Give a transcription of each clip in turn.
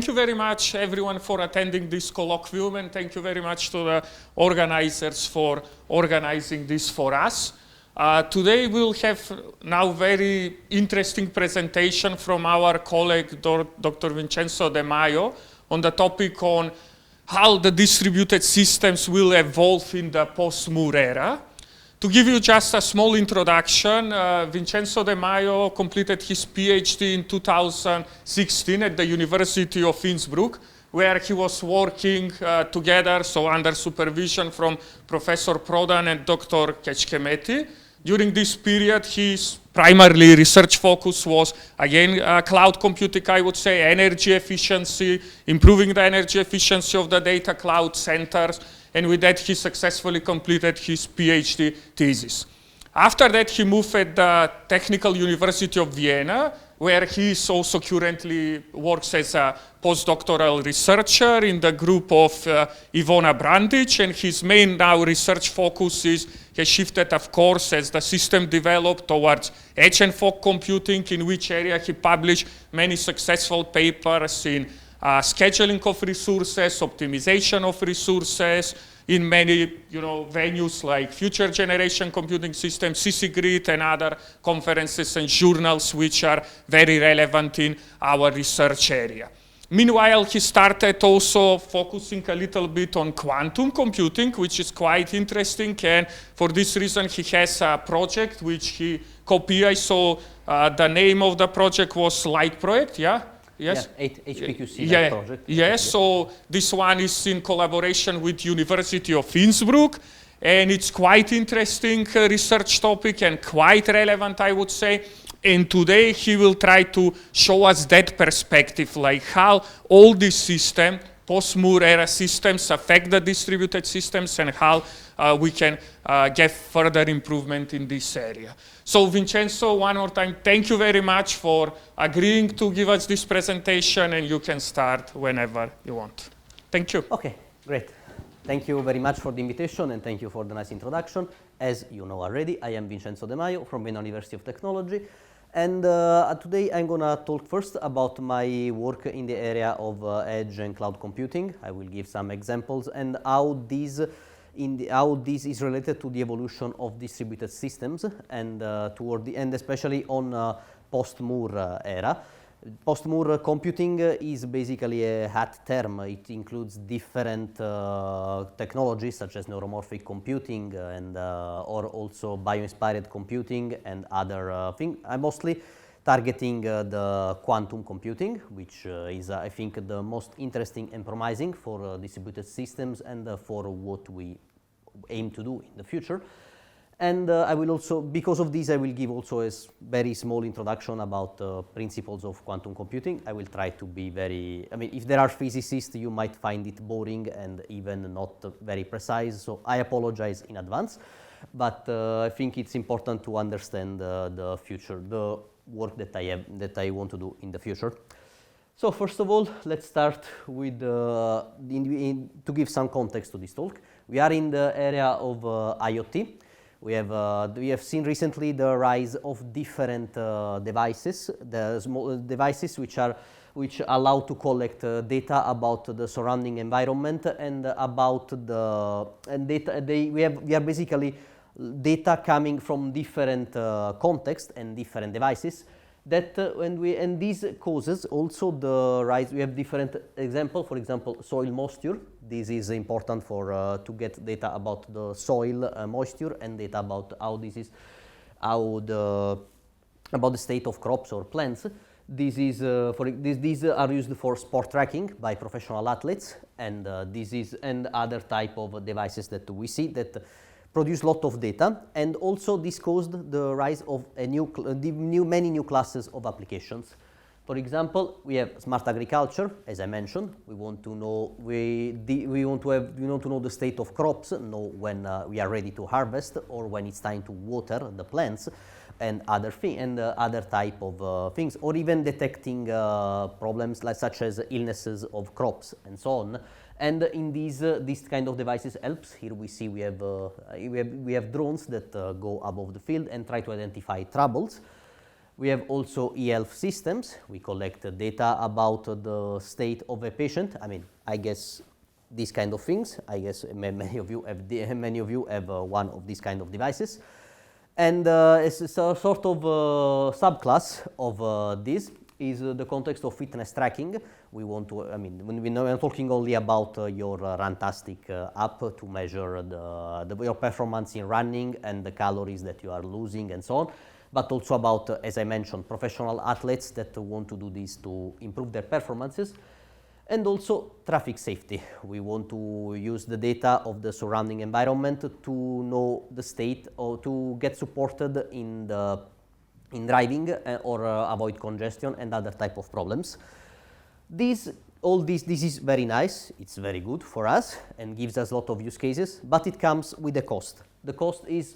Thank you very much, everyone, for attending this colloquium, and thank you very much to the organizers for organizing this for us. Today we'll have now very interesting presentation from our colleague, Dr. Vincenzo De Maio, on the topic on how the distributed systems will evolve in the post-Moore era. To give you just a small introduction, Vincenzo De Maio completed his PhD in 2016 at the University of Innsbruck, where he was working together, so under supervision from Professor Prodan and Dr. Kecskemeti. During this period, his primarily research focus was, again, cloud computing, I would say, energy efficiency, improving the energy efficiency of the data cloud centers, and with that, he successfully completed his PhD thesis. After that, he moved at the Technical University of Vienna, where he also currently works as a postdoctoral researcher in the group of Ivona Brandic, and his main now research focus has shifted, of course, as the system developed towards edge and fog computing, in which area he published many successful papers in scheduling of resources, optimization of resources, in many venues like Future Generation Computing Systems, CC-Grid, and other conferences and journals which are very relevant in our research area. Meanwhile, he started also focusing a little bit on quantum computing, which is quite interesting, and for this reason he has a project which he copied. So the name of the project was Light Project, yeah? Yes? Yeah, HPQC project. Yes, so this one is in collaboration with University of Innsbruck, and it's quite interesting research topic and quite relevant, I would say. And today he will try to show us that perspective, like how all these systems, post-Moore era systems, affect the distributed systems and how we can get further improvement in this area. So Vincenzo, one more time, thank you very much for agreeing to give us this presentation, and you can start whenever you want. Thank you. Okay, great. Thank you very much for the invitation, and thank you for the nice introduction. As you know already, I am Vincenzo De Maio from Vienna University of Technology. And today I'm going to talk first about my work in the area of edge and cloud computing. I will give some examples and how this is related to the evolution of distributed systems and and especially on post-Moore era. Post-Moore computing is basically a hat term. It includes different technologies such as neuromorphic computing and or also bio-inspired computing and other things. I'm mostly targeting the quantum computing, which is, I think, the most interesting and promising for distributed systems and for what we aim to do in the future. And I will also, because of this, I will give also a very small introduction about principles of quantum computing. I will try to be very, if there are physicists, you might find it boring and even not very precise, so I apologize in advance. But I think it's important to understand the future, the work that I want to do in the future. So first of all, let's start with, to give some context to this talk. We are in the area of IoT. We have seen recently the rise of different devices, the small devices which allow to collect data about the surrounding environment and about we are basically data coming from different contexts and different devices. That and this causes also the rise. We have different examples. For example, soil moisture. This is important for to get data about the soil moisture and data about about the state of crops or plants. These are used for sport tracking by professional athletes, and and other type of devices that we see that produce a lot of data, and also this caused the rise of many new classes of applications. For example, we have smart agriculture, as I mentioned. We want to know to know the state of crops, know when we are ready to harvest or when it's time to water the plants, and other type of things, or even detecting problems such as illnesses of crops and so on. And in these kind of devices helps. Here we see we have drones that go above the field and try to identify troubles. We have also e-health systems. We collect data about the state of a patient. I mean, I guess these kind of things. I guess many of you have one of these kind of devices. And it's a sort of subclass of this is the context of fitness tracking. We want to, I mean, when we're talking only about your Runtastic app to measure your performance in running and the calories that you are losing and so on, but also about, as I mentioned, professional athletes that want to do this to improve their performances. And also traffic safety. We want to use the data of the surrounding environment to know the state or to get supported in driving or avoid congestion and other type of problems. This is very nice. It's very good for us and gives us a lot of use cases, but it comes with a cost. The cost is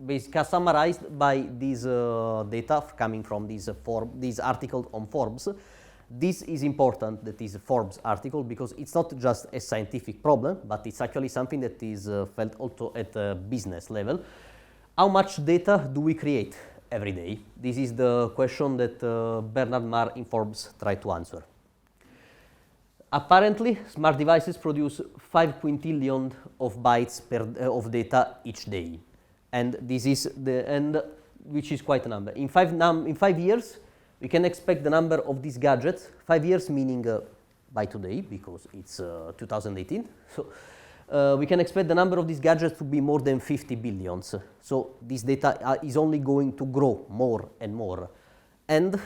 basically summarized by these data coming from these articles on Forbes. This is important, that is a Forbes article, because it's not just a scientific problem, but it's actually something that is felt also at a business level. How much data do we create every day? This is the question that Bernard Marr in Forbes tried to answer. Apparently, smart devices produce 5 quintillion of bytes of data each day, and this is which is quite a number. In 5 years, we can expect the number of these gadgets, 5 years meaning by today, because it's 2018. So we can expect the number of these gadgets to be more than 50 billions. So this data is only going to grow more and more. And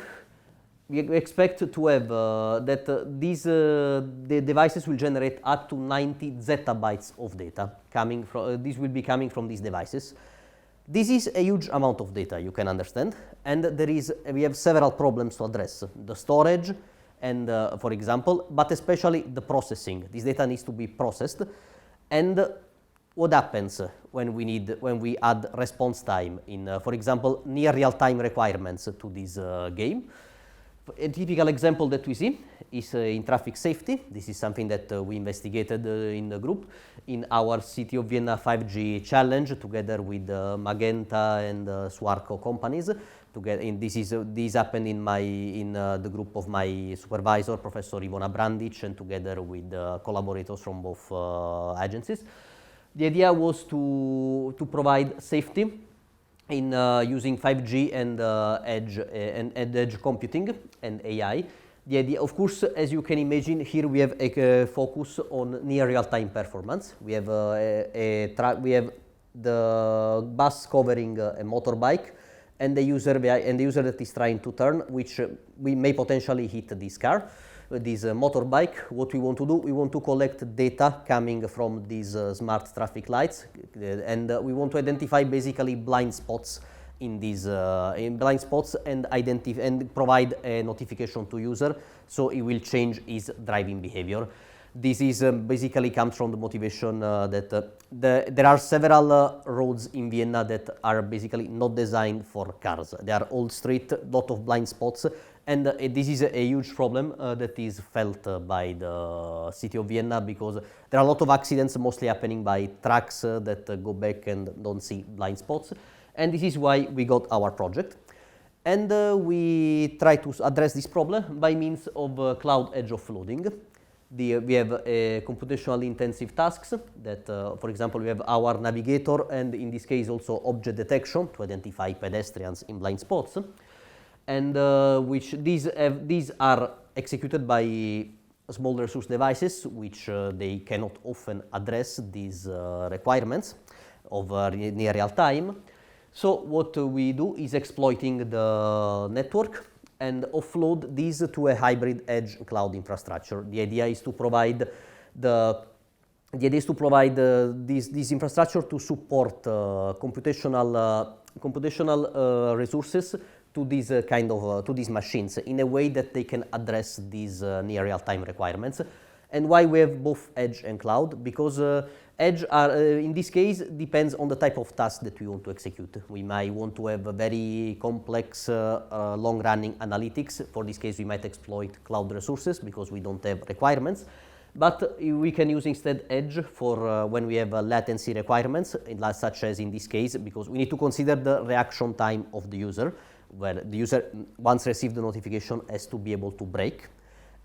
we expect to have that the devices will generate up to 90 zettabytes of data coming from, this will be coming from these devices. This is a huge amount of data, you can understand, and we have several problems to address. The storage, and for example, but especially the processing. This data needs to be processed, and what happens when we add response time in, for example, near real-time requirements to this game. A typical example that we see is in traffic safety. This is something that we investigated in the group in our City of Vienna 5G challenge together with Magenta and Swarco companies. This happened in the group of my supervisor, Professor Ivona Brandic, and together with collaborators from both agencies. The idea was to provide safety in using 5G and edge computing and AI. The idea, of course, as you can imagine, here we have a focus on near real-time performance. We have the bus covering a motorbike, and the user that is trying to turn, which we may potentially hit this car, this motorbike. What we want to do, we want to collect data coming from these smart traffic lights, and we want to identify basically blind spots in these and provide a notification to user, so it will change his driving behavior. This is basically comes from the motivation that there are several roads in Vienna that are basically not designed for cars. They are all straight, lot of blind spots, and this is a huge problem that is felt by the city of Vienna, because there are a lot of accidents, mostly happening by trucks that go back and don't see blind spots, and this is why we got our project. And we try to address this problem by means of cloud edge offloading. We have computationally intensive tasks that, for example, we have our navigator, and in this case also object detection to identify pedestrians in blind spots, and these are executed by small resource devices, which they cannot often address these requirements of near real time. So what we do is exploiting the network and offload these to a hybrid edge cloud infrastructure. The idea is to provide this infrastructure to support computational resources to these to these machines in a way that they can address these near real-time requirements. And why we have both edge and cloud? Because edge in this case depends on the type of task that we want to execute. We might want to have a very complex long-running analytics. For this case, we might exploit cloud resources because we don't have requirements. But we can use instead edge for when we have latency requirements, such as in this case, because we need to consider the reaction time of the user. where the user, once received the notification, has to be able to break.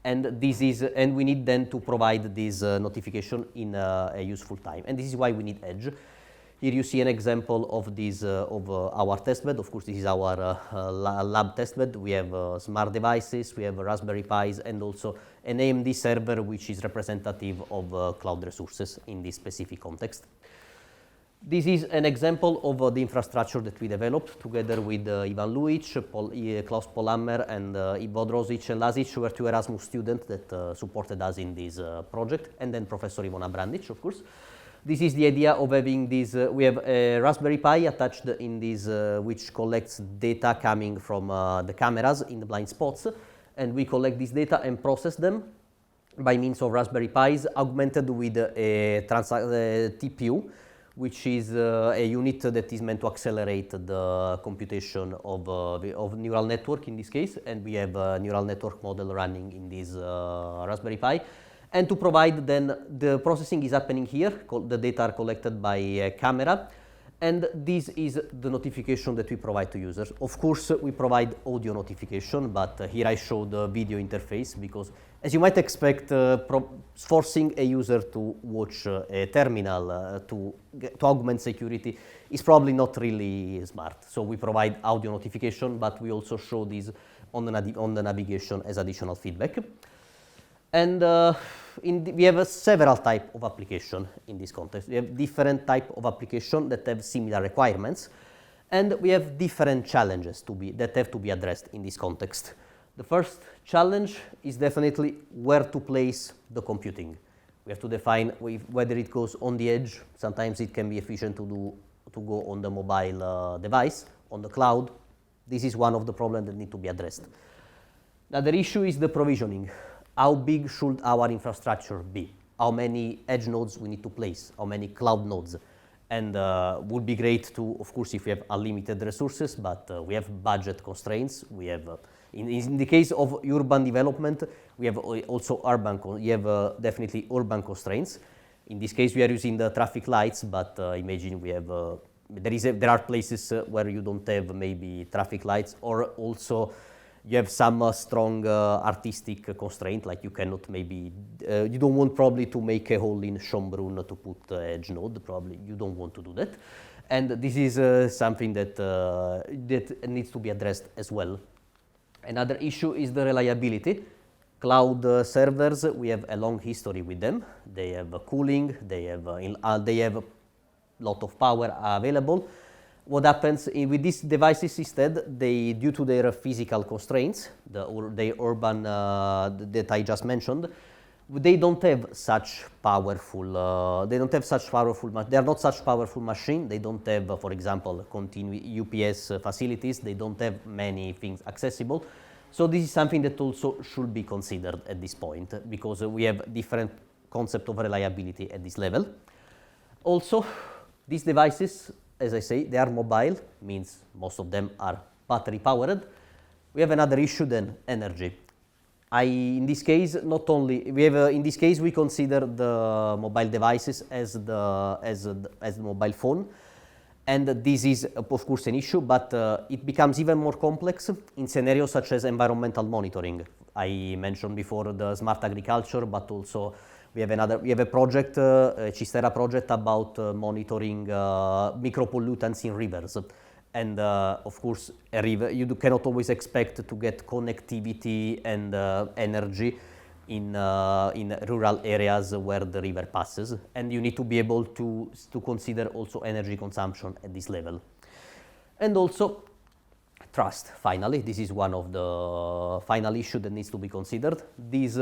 And we need then to provide this notification in a useful time. And this is why we need edge. Here you see an example of this of our testbed. Of course, this is our lab testbed. We have smart devices, we have Raspberry Pis, and also an AMD server, which is representative of cloud resources in this specific context. This is an example of the infrastructure that we developed together with Ivan Luic, Klaus Polhammer, and Ivo Drosic and Lazic, who were two Erasmus students that supported us in this project, and then Professor Ivona Brandic, of course. This is the idea of having this, we have a Raspberry Pi attached in this, which collects data coming from the cameras in the blind spots, and we collect this data and process them by means of Raspberry Pis, augmented with a TPU, which is a unit that is meant to accelerate the computation of neural network in this case, and we have a neural network model running in this Raspberry Pi. And to provide then, the processing is happening here, the data are collected by a camera, and this is the notification that we provide to users. Of course, we provide audio notification, but here I show the video interface because, as you might expect, forcing a user to watch a terminal to augment security is probably not really smart. So we provide audio notification, but we also show this on the navigation as additional feedback. And we have several types of application in this context. We have different types of application that have similar requirements, and we have different challenges that have to be addressed in this context. The first challenge is definitely where to place the computing. We have to define whether it goes on the edge. Sometimes it can be efficient to go on the mobile device, on the cloud. This is one of the problems that need to be addressed. Another issue is the provisioning. How big should our infrastructure be? How many edge nodes we need to place? How many cloud nodes? And would be great to, of course, if we have unlimited resources, but we have budget constraints. We have, in the case of urban development, we have also definitely urban constraints. In this case, we are using the traffic lights, but imagine we have, there are places where you don't have maybe traffic lights, or also you have some strong artistic constraint, like you cannot maybe, you don't want probably to make a hole in Schönbrunn to put edge node, probably you don't want to do that. And this is something that needs to be addressed as well. Another issue is the reliability. Cloud servers, we have a long history with them. They have cooling, they have a lot of power available. What happens with these devices instead, due to their physical constraints, the urban that I just mentioned, they don't have such powerful, they are not such powerful machine. They don't have, for example, UPS facilities. They don't have many things accessible. So this is something that also should be considered at this point, because we have different concept of reliability at this level. Also, these devices, as I say, they are mobile, means most of them are battery powered. We have another issue then, energy. In this case, not only in this case we consider the mobile devices as the mobile phone, and this is of course an issue, but it becomes even more complex in scenarios such as environmental monitoring. I mentioned before the smart agriculture, but also we have a project, Cistera project, about monitoring micropollutants in rivers. And of course, a river, you cannot always expect to get connectivity and energy in rural areas where the river passes. And you need to be able to consider also energy consumption at this level. And also, trust, finally. This is one of the final issues that needs to be considered. This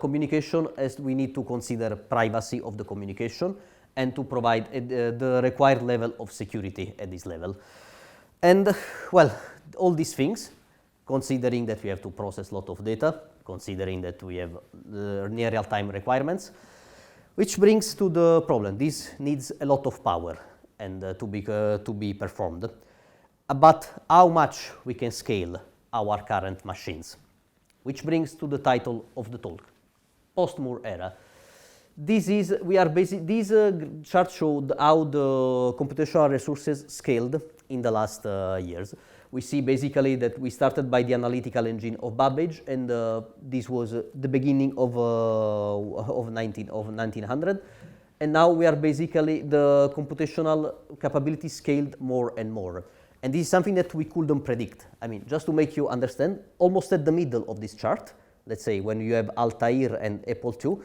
communication, as we need to consider privacy of the communication and to provide the required level of security at this level. And, well, all these things, considering that we have to process a lot of data, considering that we have near real-time requirements, which brings to the problem. This needs a lot of power and to be performed. But how much we can scale our current machines, which brings to the title of the talk, post-Moore era. These charts showed how the computational resources scaled in the last years. we see basically that we started by the analytical engine of Babbage, and this was the beginning of 1900. And now we are basically the computational capability scaled more and more. And this is something that we couldn't predict. I mean, just to make you understand, almost at the middle of this chart, let's say when you have Altair and Apple II,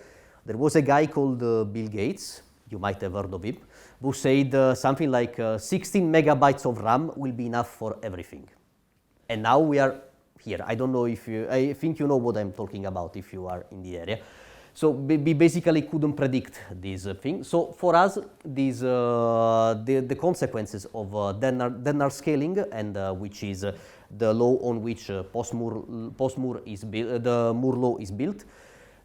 there was a guy called Bill Gates, you might have heard of him, who said something like 16 megabytes of RAM will be enough for everything. And now we are here. I don't know if you, I think you know what I'm talking about if you are in the area. So we basically couldn't predict this thing. So for us, these, the consequences of Dennard scaling, and which is the law on which post-Moore is the Moore law is built,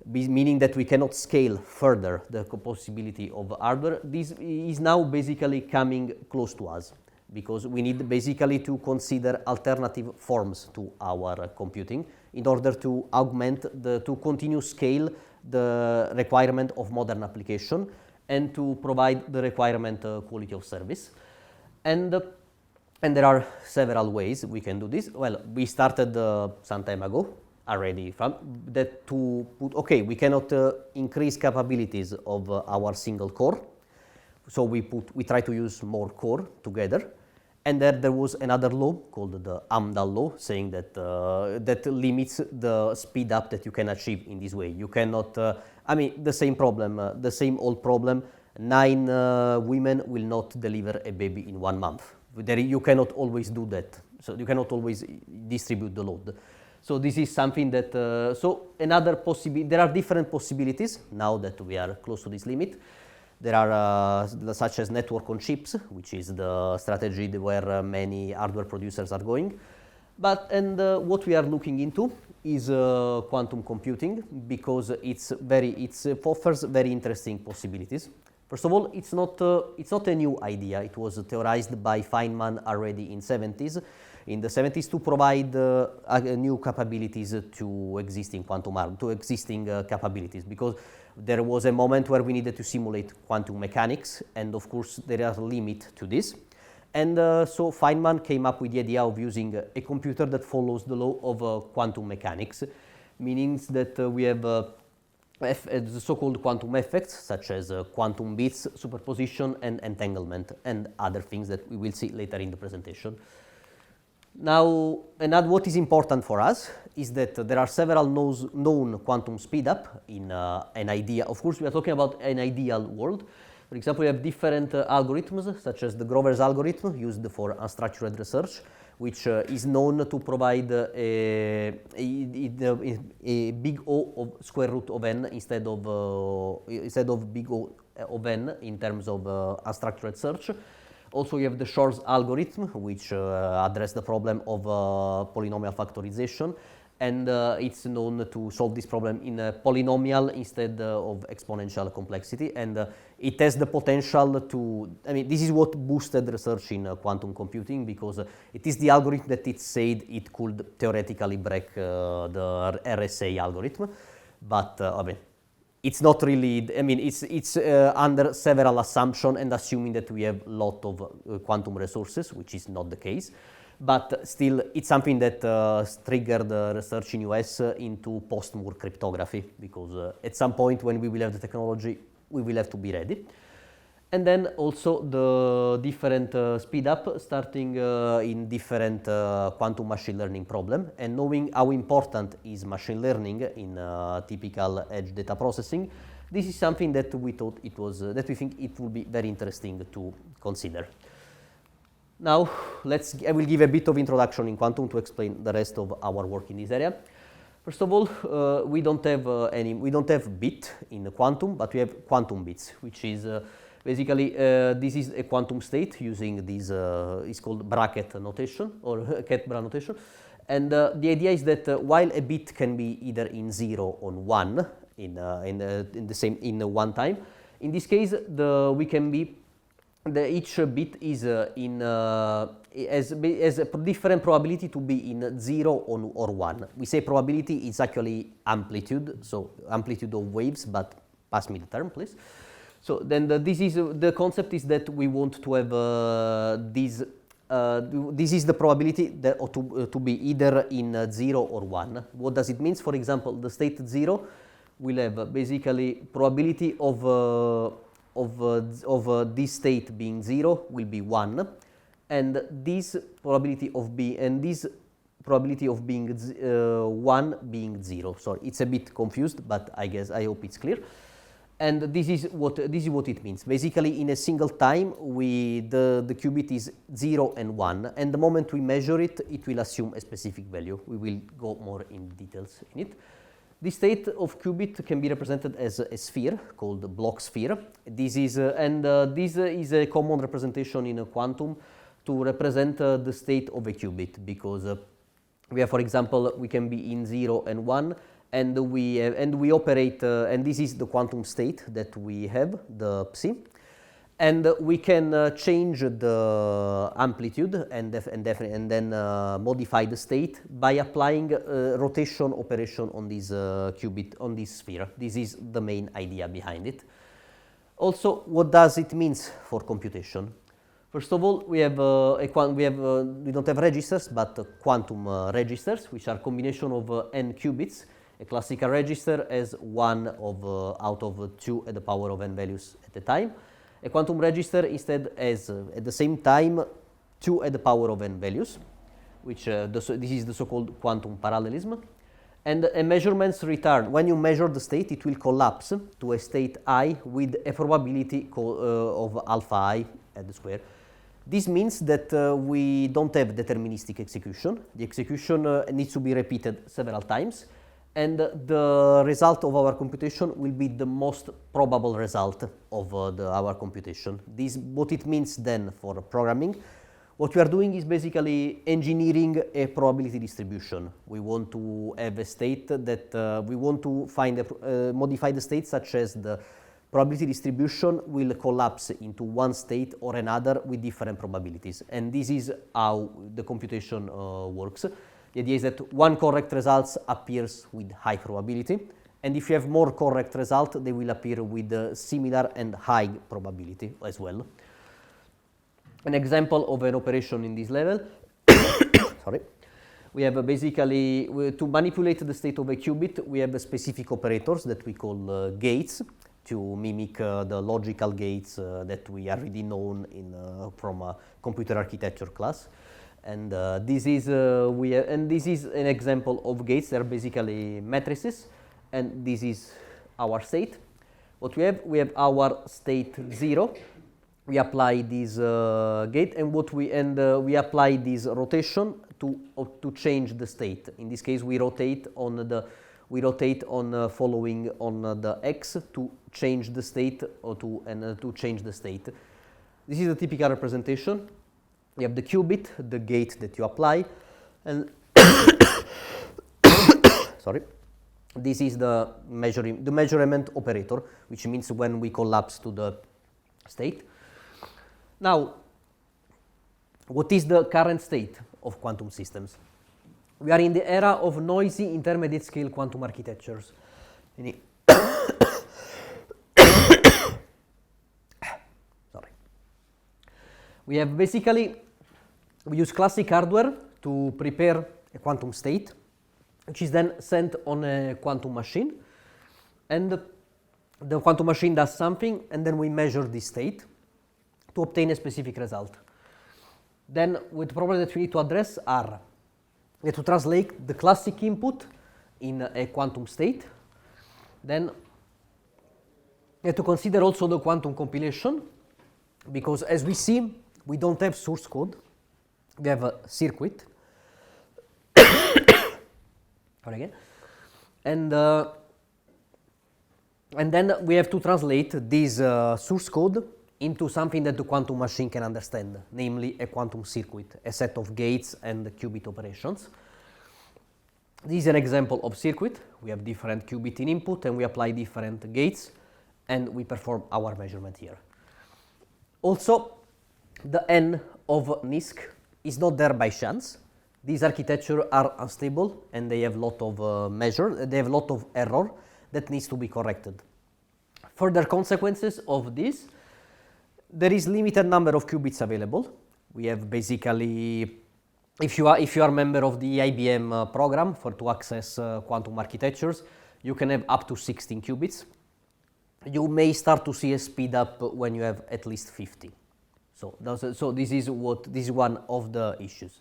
meaning that we cannot scale further the possibility of hardware. This is now basically coming close to us, because we need basically to consider alternative forms to our computing in order to augment to continue scale the requirement of modern application and to provide the requirement quality of service. And there are several ways we can do this. Well, we started some time ago already from that to put, okay, we cannot increase capabilities of our single core. So we try to use more core together. And there was another law called the Amdahl law, saying that that limits the speed up that you can achieve in this way. You cannot, I mean, the same problem, the same old problem, 9 women will not deliver a baby in 1 month. You cannot always do that. So you cannot always distribute the load. So this is something that, so another possibility, there are different possibilities now that we are close to this limit. There are such as network on chips, which is the strategy where many hardware producers are going. But what we are looking into is quantum computing, because it offers very interesting possibilities. First of all, it's not a new idea. It was theorized by Feynman already in the 70s to provide new capabilities to existing capabilities, because there was a moment where we needed to simulate quantum mechanics, and of course there are limits to this. And so Feynman came up with the idea of using a computer that follows the law of quantum mechanics, meaning that we have the so-called quantum effects, such as quantum bits, superposition, and entanglement, and other things that we will see later in the presentation. Now, what is important for us is that there are several known quantum speedup in an idea. Of course, we are talking about an ideal world. For example, we have different algorithms, such as the Grover's algorithm, used for unstructured research, which is known to provide a big O of square root of n instead of big O of n in terms of unstructured search. Also, you have the Shor's algorithm, which addresses the problem of polynomial factorization, and it's known to solve this problem in a polynomial instead of exponential complexity, and it has the potential to, I mean, this is what boosted research in quantum computing, because it is the algorithm that it said it could theoretically break the RSA algorithm, but I mean, it's not really, I mean, it's under several assumptions and assuming that we have a lot of quantum resources, which is not the case. But still, it's something that triggered research in US into post-Moore cryptography, because at some point when we will have the technology, we will have to be ready. And then also the different speed up, starting in different quantum machine learning problem, and knowing how important is machine learning in typical edge data processing. This is something that we thought it was, that we think it would be very interesting to consider. Now, I will give a bit of introduction in quantum to explain the rest of our work in this area. First of all, we don't have bit in quantum, but we have quantum bits, which is basically, this is a quantum state using this, it's called bracket notation or cat-bra notation. And the idea is that while a bit can be either in 0 or 1 in one time, in this case, each bit is has a different probability to be in 0 or 1. We say probability is actually amplitude, so amplitude of waves, but pass me the term, please. So then the concept is that we want to have this this is the probability that to be either in 0 or 1. What does it mean? For example, the state 0 will have basically probability of this state being 0 will be 1, and this probability of being 1 being 0. Sorry, it's a bit confused, but I hope it's clear. And this is what it means. Basically, in a single time, the qubit is 0 and 1, and the moment we measure it, it will assume a specific value. We will go more in details in it. This state of qubit can be represented as a sphere called the Bloch sphere. This is a common representation in a quantum to represent the state of a qubit, because we have, for example, we can be in 0 and 1, and we operate, and this is the quantum state that we have, the psi, and we can change the amplitude and then modify the state by applying rotation operation on this qubit, on this sphere. This is the main idea behind it. Also, what does it mean for computation? First of all, we don't have registers, but quantum registers, which are combination of n qubits. A classical register has one out of 2 at the power of n values at a time. A quantum register instead has at the same time 2 at the power of n values, which this is the so-called quantum parallelism. And a measurement's return, when you measure the state, it will collapse to a state I with a probability of alpha I at the square. This means that we don't have deterministic execution. The execution needs to be repeated several times, and the result of our computation will be the most probable result of our computation. What it means then for programming. What we are doing is basically engineering a probability distribution. We want to have a state that we want to find modify the state such as the probability distribution will collapse into one state or another with different probabilities. And this is how the computation works. The idea is that one correct result appears with high probability, and if you have more correct result, they will appear with similar and high probability as well. An example of an operation in this level, sorry, we have basically, to manipulate the state of a qubit, we have specific operators that we call gates to mimic the logical gates that we already known from a computer architecture class. And this is an example of gates. They're basically matrices, and this is our state. What we have our state 0. We apply this gate, and we apply this rotation to change the state. In this case, we rotate on following on the x to change the state to change the state. This is a typical representation. You have the qubit, the gate that you apply, and sorry, this is the measurement operator, which means when we collapse to the state. Now, what is the current state of quantum systems? We are in the era of noisy intermediate scale quantum architectures. Sorry. We have basically, we use classic hardware to prepare a quantum state, which is then sent on a quantum machine, and the quantum machine does something, and then we measure this state to obtain a specific result. Then, with the problem that we need to address are we have to translate the classic input in a quantum state. Then, we have to consider also the quantum compilation, because as we see, we don't have source code. We have a circuit. Again. And then we have to translate this source code into something that the quantum machine can understand, namely a quantum circuit, a set of gates and qubit operations. This is an example of circuit. We have different qubit in input, and we apply different gates, and we perform our measurement here. Also, the n of NISQ is not there by chance. These architectures are unstable, and they have a lot of they have a lot of error that needs to be corrected. Further consequences of this, there is limited number of qubits available, We have basically, if you are a member of the IBM program to access quantum architectures, you can have up to 16 qubits. You may start to see a speed up when you have at least 50. So this is one of the issues.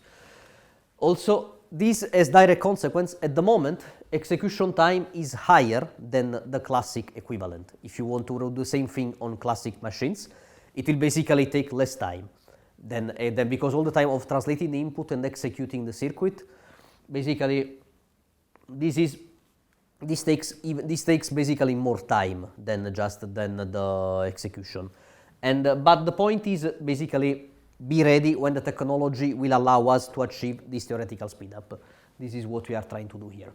Also, this as direct consequence, at the moment, execution time is higher than the classic equivalent. If you want to do the same thing on classic machines, it will basically take less time than because all the time of translating the input and executing the circuit, basically this takes basically more time than the execution. And but the point is basically be ready when the technology will allow us to achieve this theoretical speedup. This is what we are trying to do here.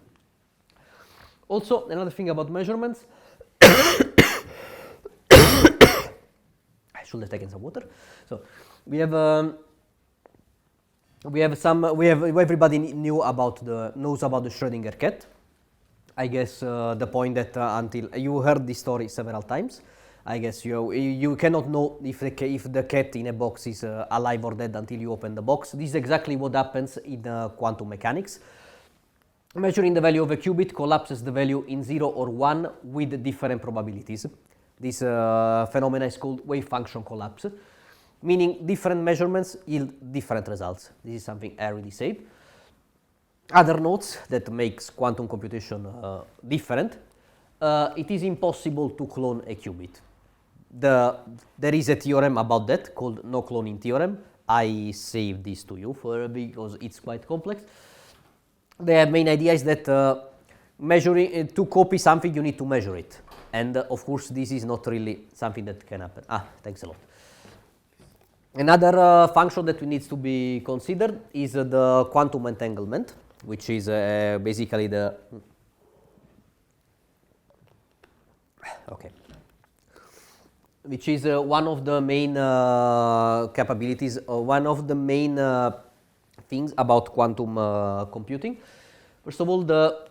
Also, another thing about measurements. I should have taken some water. So we have everybody knows about the Schrödinger cat. I guess the point that until you heard this story several times, I guess you cannot know if the cat in a box is alive or dead until you open the box. This is exactly what happens in quantum mechanics. Measuring the value of a qubit collapses the value in 0 or 1 with different probabilities. This phenomenon is called wave function collapse, meaning different measurements yield different results. This is something I already said. Other notes that makes quantum computation different, it is impossible to clone a qubit. There is a theorem about that called no cloning theorem. I saved this to you because it's quite complex. The main idea is that to copy something you need to measure it, and of course this is not really something that can happen. Thanks a lot. Another function that needs to be considered is the quantum entanglement, which is basically the which is one of the main capabilities, one of the main things about quantum computing. First of all, the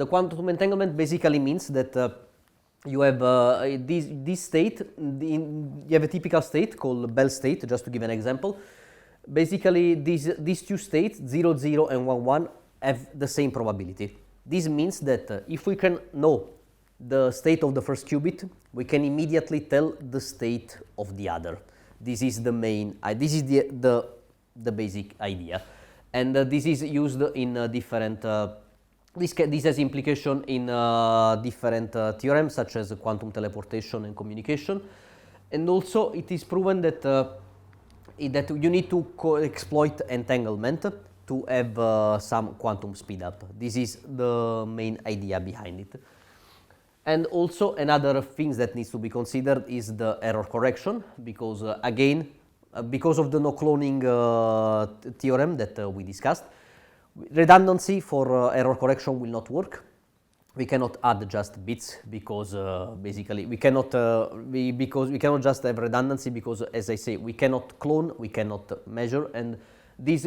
quantum entanglement basically means that you have this state. You have a typical state called Bell state. Just to give an example, basically these two states, 0, 0 and 1, 1, have the same probability. This means that if we can know the state of the first qubit, we can immediately tell the state of the other. This is the main. This is the basic idea, and this is used in different. This has implication in different theorems such as quantum teleportation and communication, and also it is proven that that you need to exploit entanglement to have some quantum speedup. This is the main idea behind it. And also another thing that needs to be considered is the error correction, because again, because of the no cloning theorem that we discussed, redundancy for error correction will not work. We cannot add just bits because basically we cannot just have redundancy because, as I say, we cannot clone, we cannot measure, and this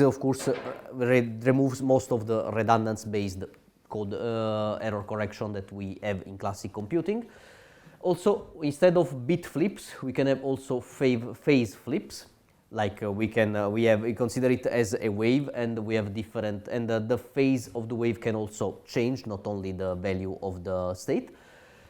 of course removes most of the redundance-based code error correction that we have in classic computing. Also, instead of bit flips, we can have also phase flips. Like we consider it as a wave, and we have different, and the phase of the wave can also change, not only the value of the state.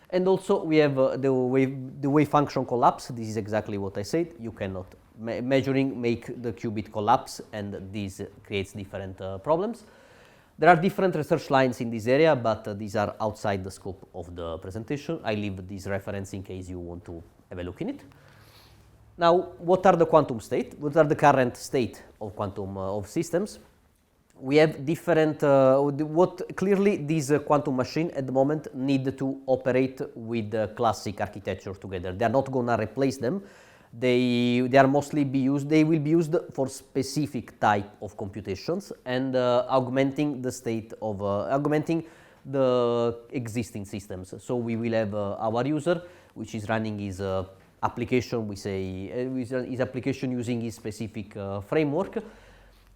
And also we have the wave function collapse. This is exactly what I said. You cannot measuring make the qubit collapse, and this creates different problems. There are different research lines in this area, but these are outside the scope of the presentation. I leave this reference in case you want to have a look in it. Now, what are the quantum state? What are the current state of quantum of systems? We have different. Clearly this quantum machine at the moment need to operate with the classic architecture together. They are not going to replace them. They are mostly be used. They will be used for specific type of computations and augmenting the state of augmenting the existing systems. So we will have our user, which is running his application. We say his application using his specific framework,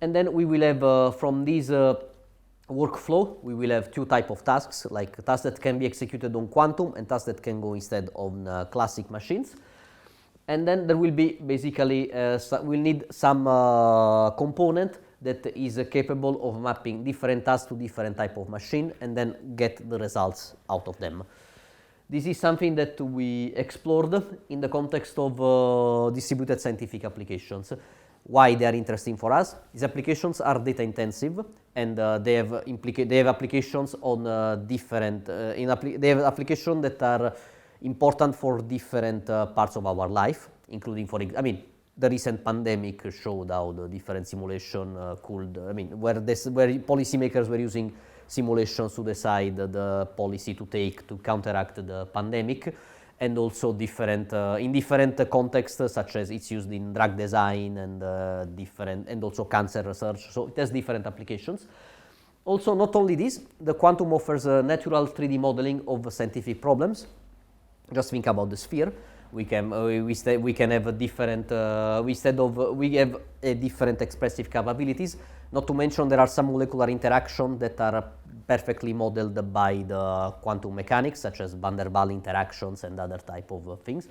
and then we will have from this workflow we will have two type of tasks, like tasks that can be executed on quantum and tasks that can go instead on classic machines. And then there will be basically, we'll need some component that is capable of mapping different tasks to different type of machine and then get the results out of them. This is something that we explored in the context of distributed scientific applications. Why they are interesting for us? These applications are data intensive and they have applications on they have applications that are important for different parts of our life, including the recent pandemic showed how the different simulation where policymakers were using simulations to decide the policy to take to counteract the pandemic, and also in different contexts, such as it's used in drug design and also cancer research. So it has different applications. Also, not only this, the quantum offers a natural 3D modeling of scientific problems. Just think about the sphere. We can have a different we have different expressive capabilities. Not to mention there are some molecular interactions that are perfectly modeled by the quantum mechanics, such as van der Waals interactions and other type of things.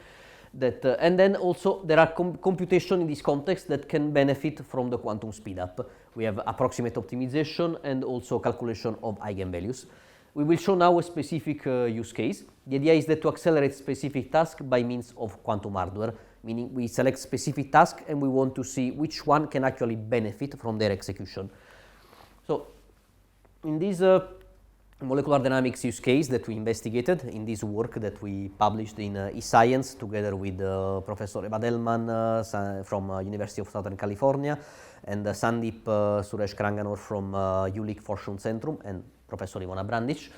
And then also there are computation in this context that can benefit from the quantum speedup. We have approximate optimization and also calculation of eigenvalues. We will show now a specific use case. The idea is that to accelerate specific tasks by means of quantum hardware, meaning we select specific tasks and we want to see which one can actually benefit from their execution. So in this molecular dynamics use case that we investigated in this work that we published in eScience together with Professor Eva Delman from University of Southern California and Sandeep Suresh Kranganur from ULIC Forschungszentrum and Professor Ivona Brandic.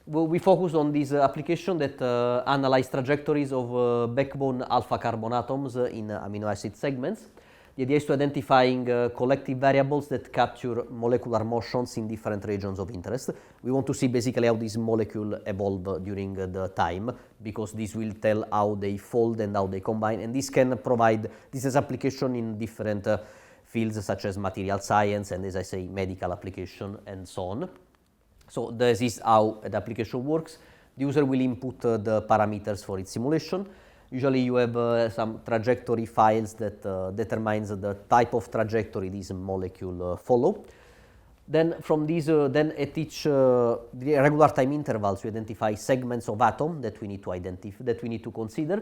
We focused on this application that analyze trajectories of backbone alpha carbon atoms in amino acid segments. The idea is to identifying collective variables that capture molecular motions in different regions of interest. We want to see basically how these molecules evolve during the time, because this will tell how they fold and how they combine, and this can provide, this is application in different fields such as material science and, as I say, medical application and so on. So this is how the application works. The user will input the parameters for its simulation. Usually you have some trajectory files that determines the type of trajectory this molecule follow. Then from these, then at each regular time intervals, we identify segments of atom that we need to identify, that we need to consider.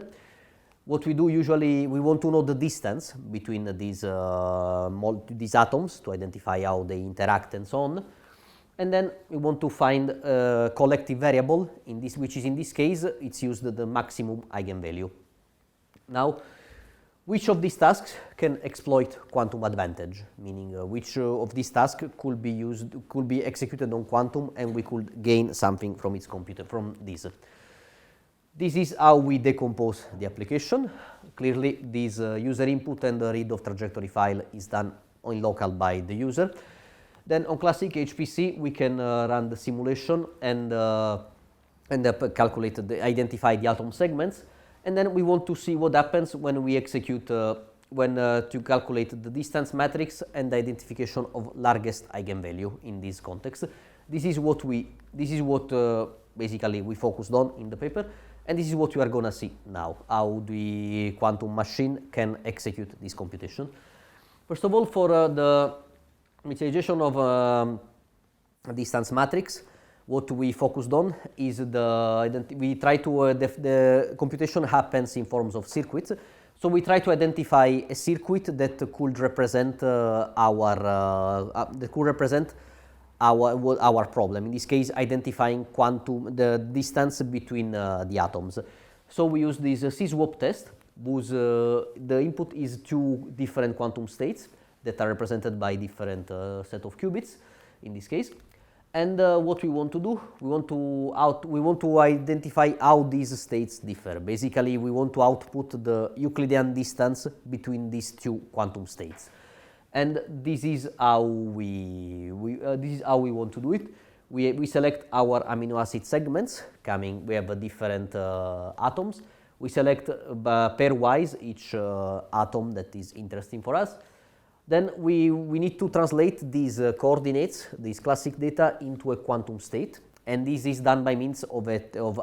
What we do usually, we want to know the distance between these atoms to identify how they interact and so on. And then we want to find a collective variable, which is in this case, it's used the maximum eigenvalue. Now, which of these tasks can exploit quantum advantage? Meaning, which of these tasks could be executed on quantum, and we could gain something from its computer, from this. This is how we decompose the application. Clearly, this user input and the read of trajectory file is done on local by the user. Then on classic HPC, we can run the simulation and identify the atom segments. And then we want to see what happens when we execute, to calculate the distance matrix and the identification of largest eigenvalue in this context. This is what basically we focused on in the paper, and this is what you are going to see now, how the quantum machine can execute this computation. First of all, for the initialization of distance matrix, what we focused on is we try to, the computation happens in forms of circuits. So we try to identify a circuit that could represent our problem. In this case, identifying the distance between the atoms. So we use this C-swap test, whose the input is two different quantum states that are represented by different set of qubits in this case. And what we want to do, we want to identify how these states differ. Basically, we want to output the Euclidean distance between these two quantum states. And this is how we want to do it. We select our amino acid segments we have different atoms. We select pairwise each atom that is interesting for us. Then we need to translate these coordinates, these classic data, into a quantum state, and this is done by means of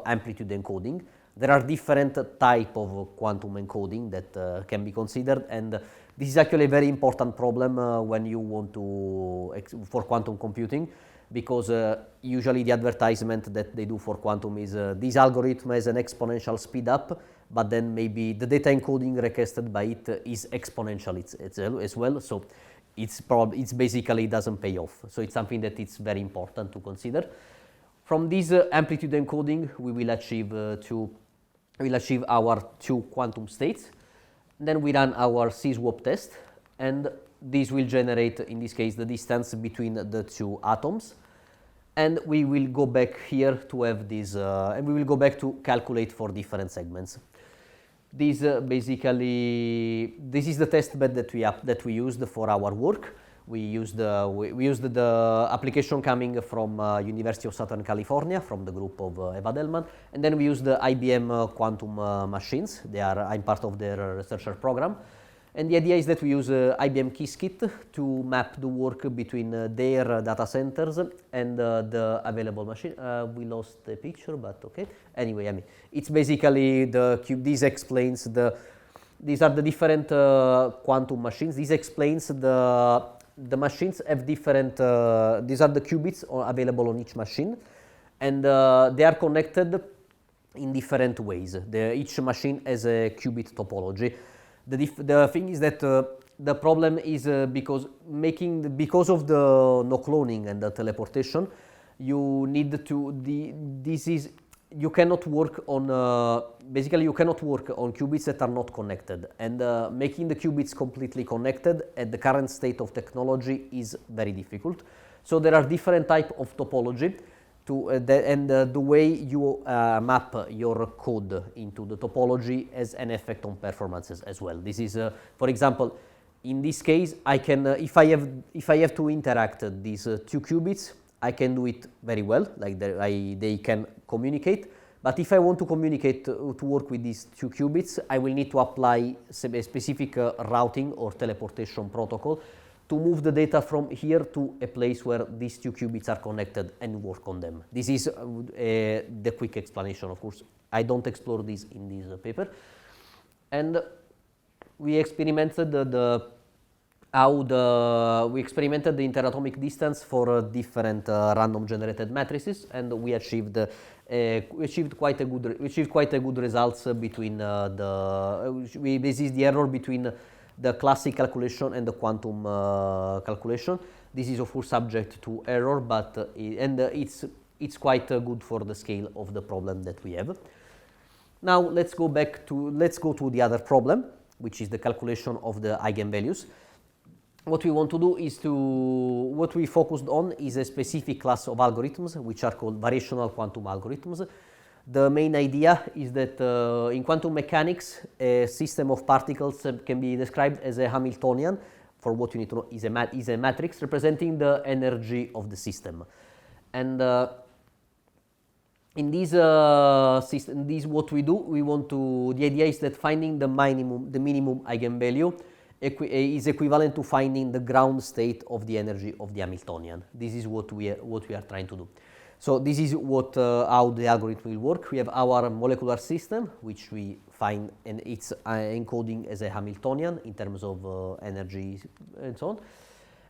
amplitude encoding. There are different type of quantum encoding that can be considered, and this is actually a very important problem when you want to for quantum computing, because usually the advertisement that they do for quantum is this algorithm has an exponential speed up, but then maybe the data encoding requested by it is exponential as well. So it's basically doesn't pay off. So it's something that it's very important to consider. From this amplitude encoding, we will achieve our two quantum states. Then we run our C-swap test, and this will generate, in this case, the distance between the two atoms. And we will go back here to have this, and we will go back to calculate for different segments. This basically, this is the test bed that we used for our work. We used the application coming from University of Southern California, from the group of Eva Delman, and then we used the IBM quantum machines. I'm part of their researcher program, and the idea is that we use IBM Qiskit to map the work between their data centers and the available machine. We lost the picture, but okay. Anyway, I mean, it's basically the cube. This explains these are the different quantum machines. This explains the machines have different, these are the qubits available on each machine, and they are connected in different ways. Each machine has a qubit topology. The thing is that the problem is because of the no cloning and the teleportation, you need to, you cannot work on, basically you cannot work on qubits that are not connected, and making the qubits completely connected at the current state of technology is very difficult. So there are different types of topology and the way you map your code into the topology has an effect on performances as well. This is, for example, in this case, I can, if I have to interact these two qubits, I can do it very well, like they can communicate. But if I want to communicate to work with these two qubits, I will need to apply a specific routing or teleportation protocol to move the data from here to a place where these two qubits are connected and work on them. This is the quick explanation, of course. I don't explore this in this paper. And we experimented we experimented the interatomic distance for different random generated matrices, and we achieved quite a good results between this is the error between the classic calculation and the quantum calculation. This is of course subject to error, but it's quite good for the scale of the problem that we have. Now let's go to the other problem, which is the calculation of the eigenvalues. What we want to do is what we focused on is a specific class of algorithms which are called variational quantum algorithms. The main idea is that in quantum mechanics, a system of particles can be described as a Hamiltonian. For what you need to know, is a matrix representing the energy of the system. And in this system, what we do, the idea is that finding the minimum eigenvalue is equivalent to finding the ground state of the energy of the Hamiltonian. This is what we are trying to do. So this is how the algorithm will work. We have our molecular system, which we find, and it's encoding as a Hamiltonian in terms of energy and so on.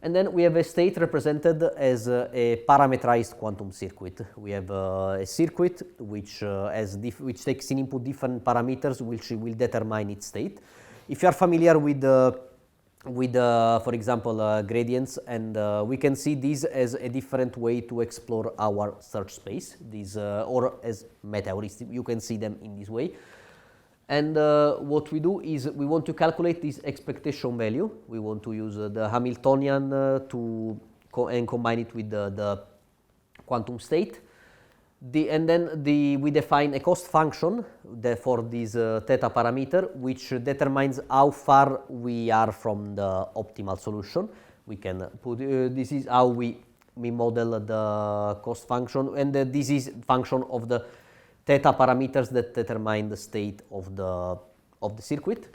And then we have a state represented as a parametrized quantum circuit. We have a circuit which takes in input different parameters, which will determine its state. If you are familiar with for example, gradients, and we can see this as a different way to explore our search space, or as meteors, you can see them in this way. And what we do is we want to calculate this expectation value. We want to use the Hamiltonian and combine it with the quantum state. And then we define a cost function for this theta parameter, which determines how far we are from the optimal solution. We can put this is how we model the cost function, and this is function of the theta parameters that determine the state of the circuit.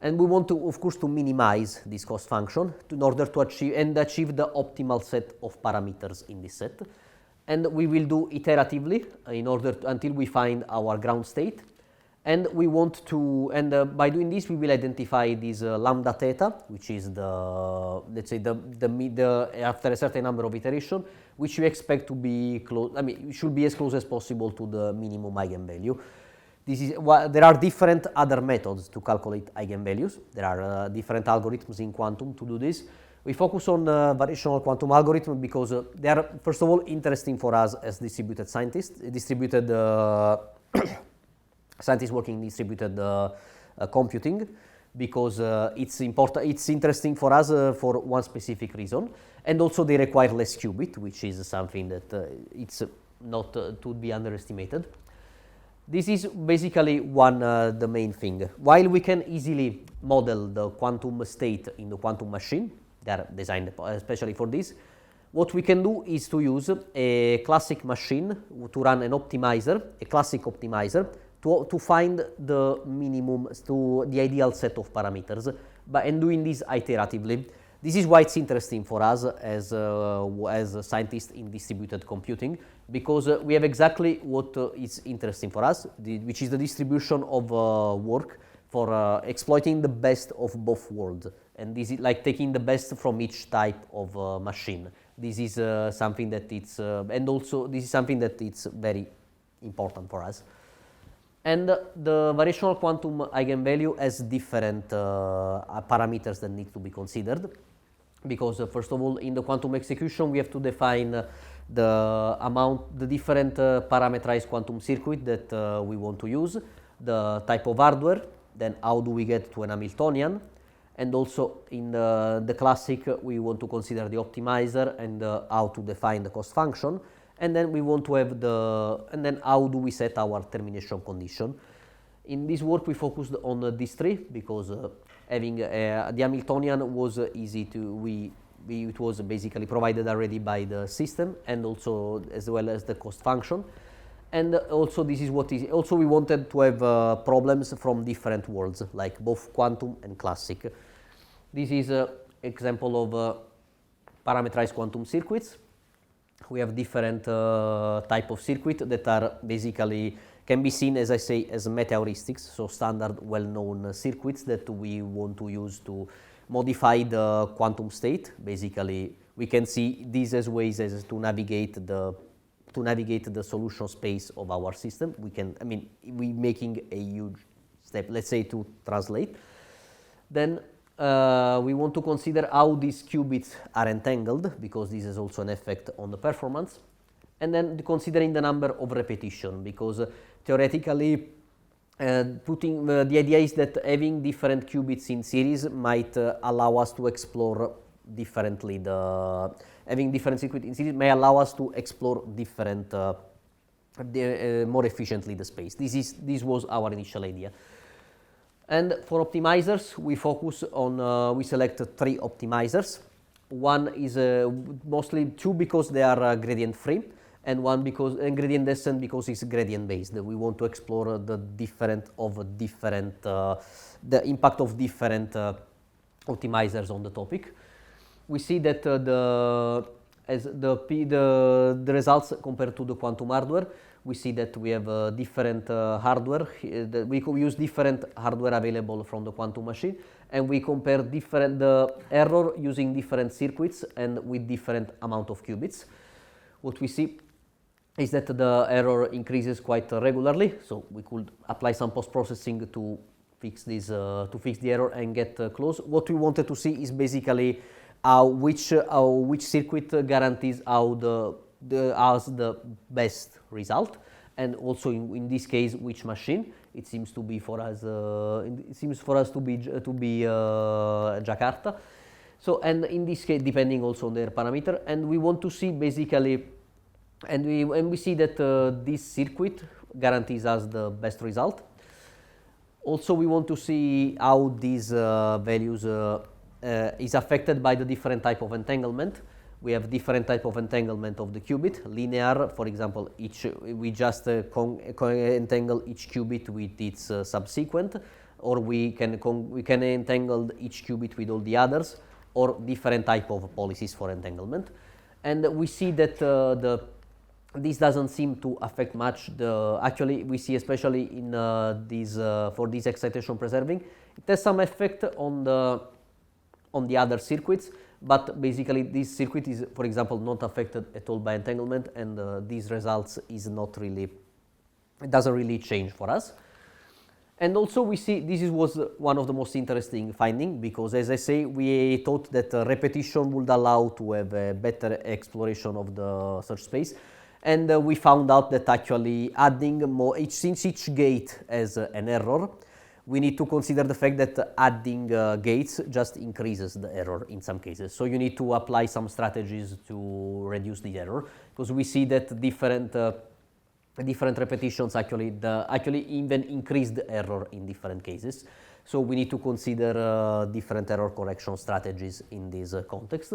And we want to, of course, to minimize this cost function in order to achieve the optimal set of parameters in this set. and we will do iteratively in order until we find our ground state. And we want to, and by doing this, we will identify this lambda theta, which is the, let's say, after a certain number of iterations, which we expect to be close, I mean, it should be as close as possible to the minimum eigenvalue. This is, there are different other methods to calculate eigenvalues. There are different algorithms in quantum to do this. We focus on variational quantum algorithm because they are, first of all, interesting for us as distributed scientists, scientists working in distributed computing, because it's important. It's interesting for us for one specific reason, and also they require less qubit, which is something that it's not to be underestimated. This is basically the main thing. While we can easily model the quantum state in the quantum machine, they are designed especially for this. What we can do is to use a classic machine to run an optimizer, a classic optimizer, to find the minimum, to the ideal set of parameters, and doing this iteratively. This is why it's interesting for us as scientists in distributed computing, because we have exactly what is interesting for us, which is the distribution of work for exploiting the best of both worlds. And this is like taking the best from each type of machine. This is something that it's, and also this is something that it's very important for us. And the variational quantum eigenvalue has different parameters that need to be considered, because first of all, in the quantum execution, we have to define the different parametrized quantum circuit that we want to use, the type of hardware, then how do we get to an Hamiltonian, and also in the classic, we want to consider the optimizer and how to define the cost function. And then we want to have and then how do we set our termination condition. In this work, we focused on these three, because having the Hamiltonian was easy to, it was basically provided already by the system, and also as well as the cost function. And also this is what is, also we wanted to have problems from different worlds, like both quantum and classic. This is an example of parametrized quantum circuits. We have different type of circuit that are basically, can be seen, as I say, as meta-heuristics, so standard well-known circuits that we want to use to modify the quantum state. Basically, we can see these as ways as to navigate the solution space of our system. We can, I mean, we making a huge step, let's say, to translate. Then we want to consider how these qubits are entangled, because this is also an effect on the performance. And then considering the number of repetition, because theoretically the idea is that having different qubits in series might allow us to explore differently having different circuits in series may allow us to explore different more efficiently the space. This was our initial idea. And for optimizers, we focus on, we select three optimizers. One is mostly two because they are gradient free, and one because gradient descent because it's gradient based. We want to explore the impact of different optimizers on the topic. We see that the results compared to the quantum hardware, we see that we have different hardware, that we could use different hardware available from the quantum machine, and we compare the error using different circuits and with different amount of qubits. What we see is that the error increases quite regularly, so we could apply some post-processing to fix this, to fix the error and get close. What we wanted to see is basically which circuit guarantees has the best result, and also in this case which machine. It seems to be for us. It seems for us to be Jakarta. So, and in this case, depending also on their parameter, and we want to see basically, and we see that this circuit guarantees us the best result. Also, we want to see how these values is affected by the different type of entanglement. We have different type of entanglement of the qubit. Linear, for example, we just entangle each qubit with its subsequent, or we can entangle each qubit with all the others, or different type of policies for entanglement. And we see that this doesn't seem to affect much actually we see especially in for this excitation preserving, it has some effect on the other circuits, but basically this circuit is, for example, not affected at all by entanglement, and these results is not really, it doesn't really change for us. And also we see this was one of the most interesting findings, because as I say, we thought that repetition would allow to have a better exploration of the search space, and we found out that actually adding more, since each gate has an error, we need to consider the fact that adding gates just increases the error in some cases. So you need to apply some strategies to reduce the error, because we see that different repetitions actually even increase the error in different cases. So we need to consider different error correction strategies in this context.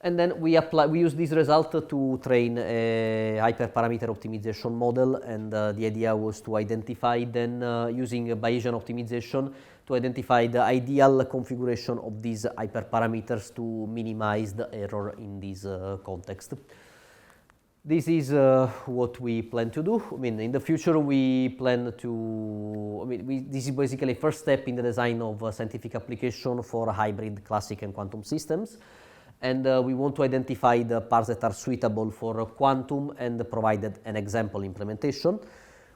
And then we use this result to train a hyperparameter optimization model, and the idea was to identify then using Bayesian optimization to identify the ideal configuration of these hyperparameters to minimize the error in this context. This is what we plan to do. I mean, in the future we plan to, this is basically a first step in the design of a scientific application for hybrid classic and quantum systems. And we want to identify the parts that are suitable for quantum and provided an example implementation.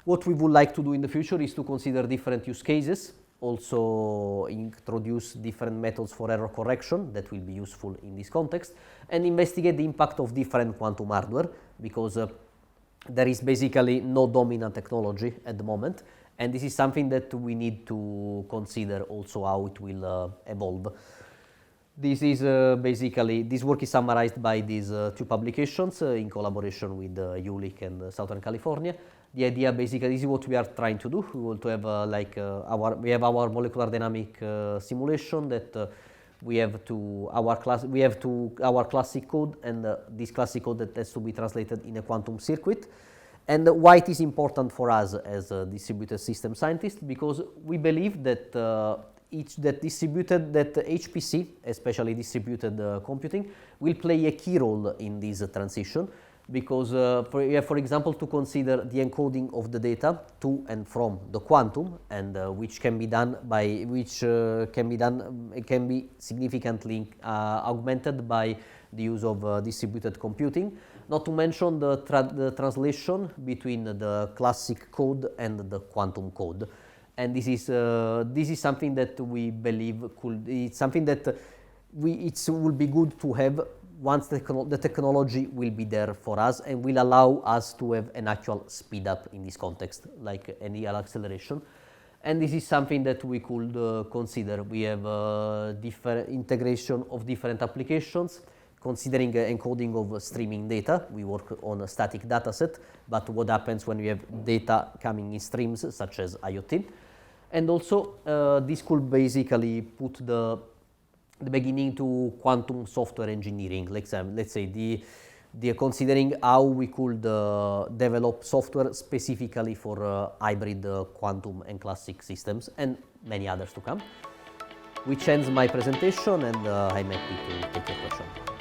What we would like to do in the future is to consider different use cases, also introduce different methods for error correction that will be useful in this context, and investigate the impact of different quantum hardware, because there is basically no dominant technology at the moment, and this is something that we need to consider also how it will evolve. This is basically, this work is summarized by these two publications in collaboration with ULIC and Southern California. The idea basically, this is what we are trying to do. We want to have we have our molecular dynamic simulation that we have our classic code, and this classic code that has to be translated in a quantum circuit. And why it is important for us as a distributed system scientist, because we believe that HPC, especially distributed computing, will play a key role in this transition, because for example, to consider the encoding of the data to and from the quantum, and which can be significantly augmented by the use of distributed computing. Not to mention the translation between the classic code and the quantum code. And this is something that we believe it's something that it will be good to have once the technology will be there for us, and will allow us to have an actual speed up in this context, like an real acceleration. And this is something that we could consider. We have different integration of different applications, considering encoding of streaming data. We work on a static data set, but what happens when we have data coming in streams, such as IoT. And also, this could basically put the beginning to quantum software engineering. Let's say the considering how we could develop software specifically for hybrid quantum and classic systems, and many others to come. Which ends my presentation, and I'm happy to take your question.